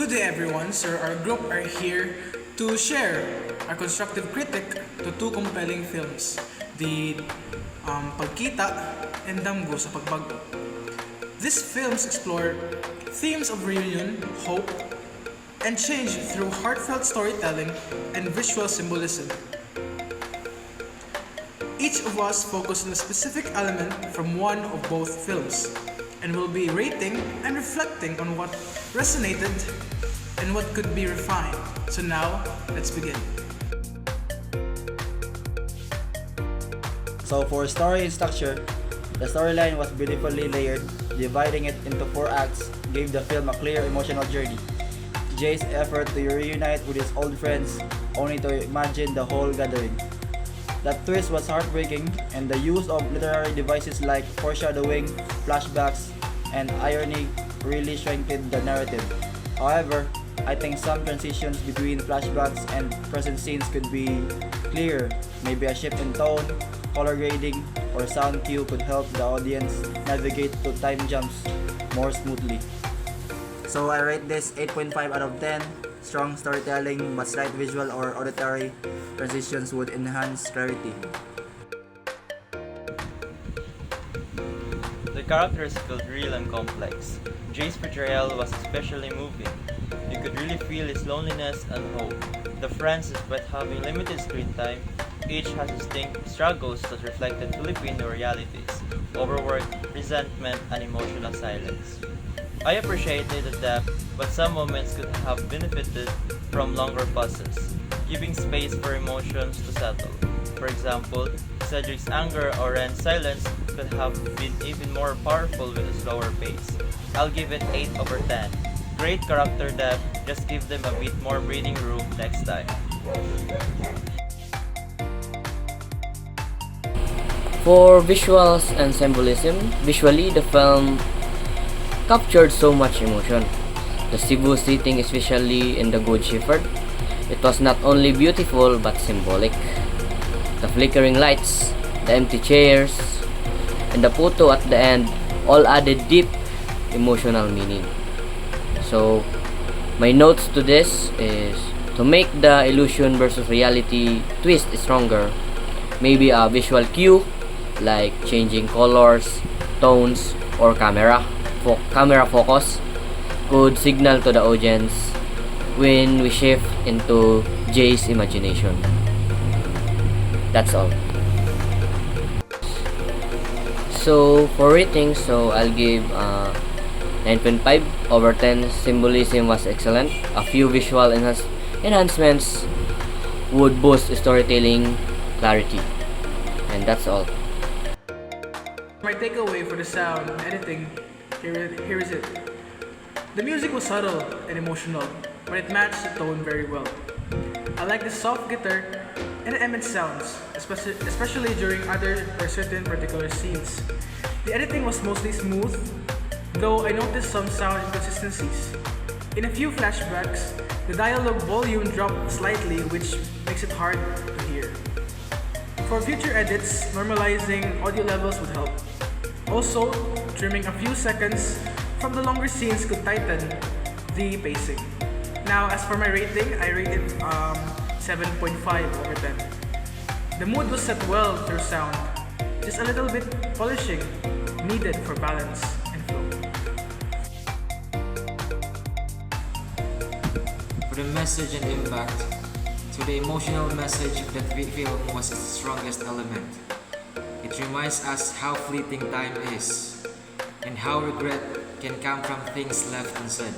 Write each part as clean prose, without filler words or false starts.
Good day everyone, sir. Our group are here to share our constructive critic to two compelling films, the Pagkita and Damgo sa Pagbago. These films explore themes of reunion, hope, and change through heartfelt storytelling and visual symbolism. Each of us focused on a specific element from one of both films, and will be rating and reflecting on what resonated and what could be refined. So now, let's begin. So for story structure, the storyline was beautifully layered. Dividing it into 4 acts gave the film a clear emotional journey. Jay's effort to reunite with his old friends, only to imagine the whole gathering. That twist was heartbreaking, and the use of literary devices like foreshadowing, flashbacks, and irony really strengthened the narrative. However, I think some transitions between flashbacks and present scenes could be clearer. Maybe a shift in tone, color grading, or sound cue could help the audience navigate to time jumps more smoothly. So I rate this 8.5 out of 10. Strong storytelling but slight visual or auditory transitions would enhance clarity. The characters felt real and complex. Jay's portrayal was especially moving. You could really feel his loneliness and hope. The friends, despite having limited screen time, each has distinct struggles that reflected Filipino realities: overwork, resentment, and emotional silence. I appreciated the depth, but some moments could have benefited from longer pauses, giving space for emotions to settle. For example, Cedric's anger or Ren's silence could have been even more powerful with a slower pace. I'll give it 8 over 10. Great character depth, just give them a bit more breathing room next time. For visuals and symbolism, visually the film captured so much emotion. The Cebu setting, especially in the Good Shepherd, it was not only beautiful but symbolic. The flickering lights, the empty chairs, and the photo at the end all added deep emotional meaning. So, my notes to this is to make the illusion versus reality twist stronger. Maybe a visual cue like changing colors, tones, or camera focus could signal to the audience when we shift into Jay's imagination. That's all. So for ratings, I'll give 9.5 over 10. Symbolism was excellent. A few visual enhancements would boost storytelling clarity. And that's all. My takeaway for the sound and editing, here is it. The music was subtle and emotional, but it matched the tone very well. I like the soft guitar and the immense sounds, especially during other or certain particular scenes. The editing was mostly smooth, though I noticed some sound inconsistencies. In a few flashbacks, the dialogue volume dropped slightly, which makes it hard to hear. For future edits, normalizing audio levels would help. Also, trimming a few seconds from the longer scenes could tighten the pacing. Now, as for my rating, I rated 7.5 over 10. The mood was set well through sound, just a little bit polishing needed for balance and flow. For the message and impact, so the emotional message of that film was its strongest element. It reminds us how fleeting time is, and how regret can come from things left unsaid.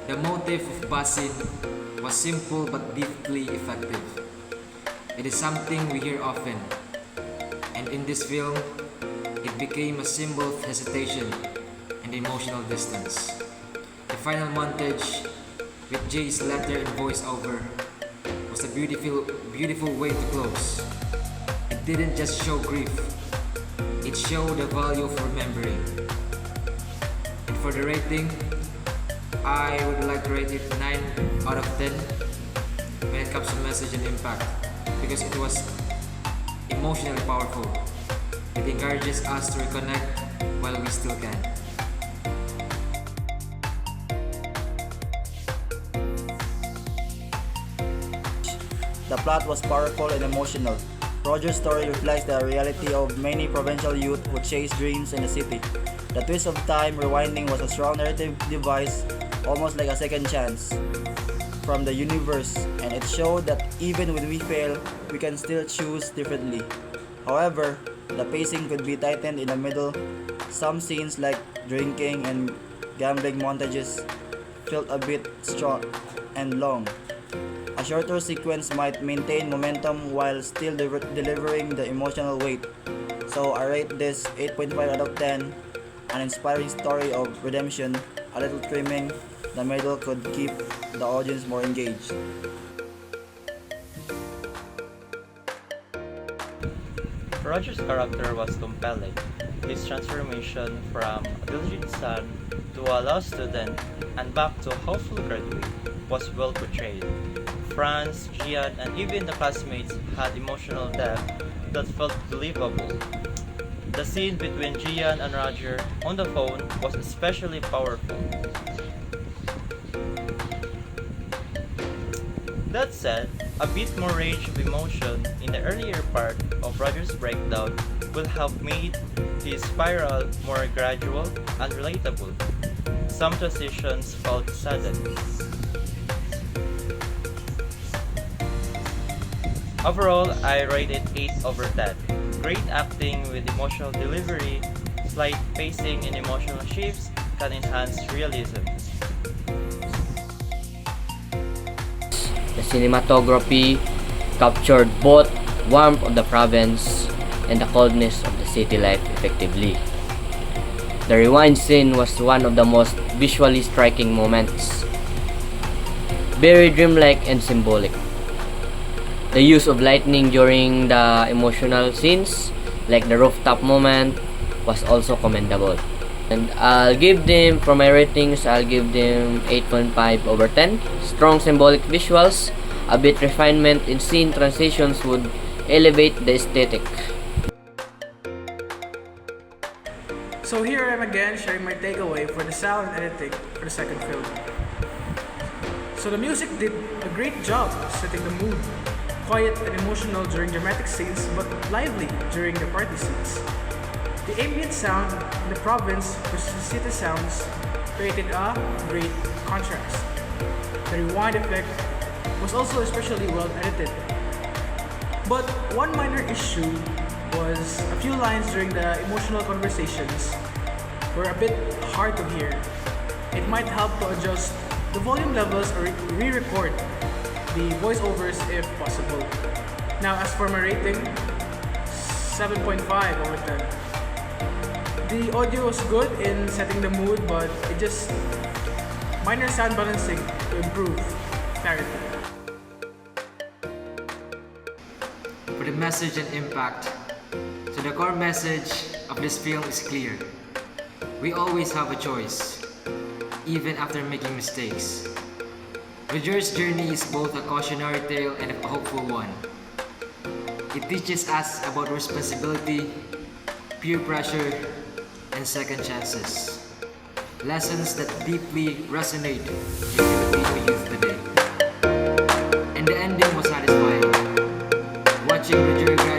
The motive of Basin was simple but deeply effective. It is something we hear often, and in this film, it became a symbol of hesitation and emotional distance. The final montage with Jay's letter and voiceover was a beautiful way to close. It didn't just show grief, it showed the value of remembering. And for the rating, I would like to rate it 9 out of 10 when it comes to message and impact, because it was emotionally powerful. It encourages us to reconnect while we still can. The plot was powerful and emotional. Roger's story reflects the reality of many provincial youth who chase dreams in the city. The twist of time rewinding was a strong narrative device, almost like a second chance from the universe, and it showed that even when we fail, we can still choose differently. However, the pacing could be tightened in the middle. Some scenes like drinking and gambling montages felt a bit strong and long. A shorter sequence might maintain momentum while still delivering the emotional weight. So I rate this 8.5 out of 10, an inspiring story of redemption. A little trimming the middle could keep the audience more engaged. Roger's character was compelling. His transformation from a diligent son to a law student and back to a hopeful graduate was well portrayed. Franz, Gian, and even the classmates had emotional depth that felt believable. The scene between Gian and Roger on the phone was especially powerful. That said, a bit more range of emotion in the earlier part of Roger's breakdown would have made his spiral more gradual and relatable. Some transitions felt sudden. Overall, I rate it 8 over 10. Great acting with emotional delivery, slight pacing and emotional shifts can enhance realism. The cinematography captured both warmth of the province and the coldness of the city life effectively. The rewind scene was one of the most visually striking moments, very dreamlike and symbolic. The use of lightning during the emotional scenes, like the rooftop moment, was also commendable. And for my ratings, I'll give them 8.5 over 10. Strong symbolic visuals, a bit refinement in scene transitions would elevate the aesthetic. So here I am again sharing my takeaway for the sound and editing for the second film. So the music did a great job setting the mood. Quiet and emotional during dramatic scenes, but lively during the party scenes. The ambient sound in the province versus the city sounds created a great contrast. The rewind effect was also especially well edited. But one minor issue was a few lines during the emotional conversations were a bit hard to hear. It might help to adjust the volume levels or re-record the voiceovers if possible. Now as for my rating, 7.5 over 10. The audio was good in setting the mood, but it just minor sound balancing to improve clarity. For the message and impact, so the core message of this film is clear. We always have a choice, even after making mistakes. Roger's journey is both a cautionary tale and a hopeful one. It teaches us about responsibility, peer pressure, and second chances. Lessons that deeply resonate with Filipino youth today. And the ending was satisfying. Watching Roger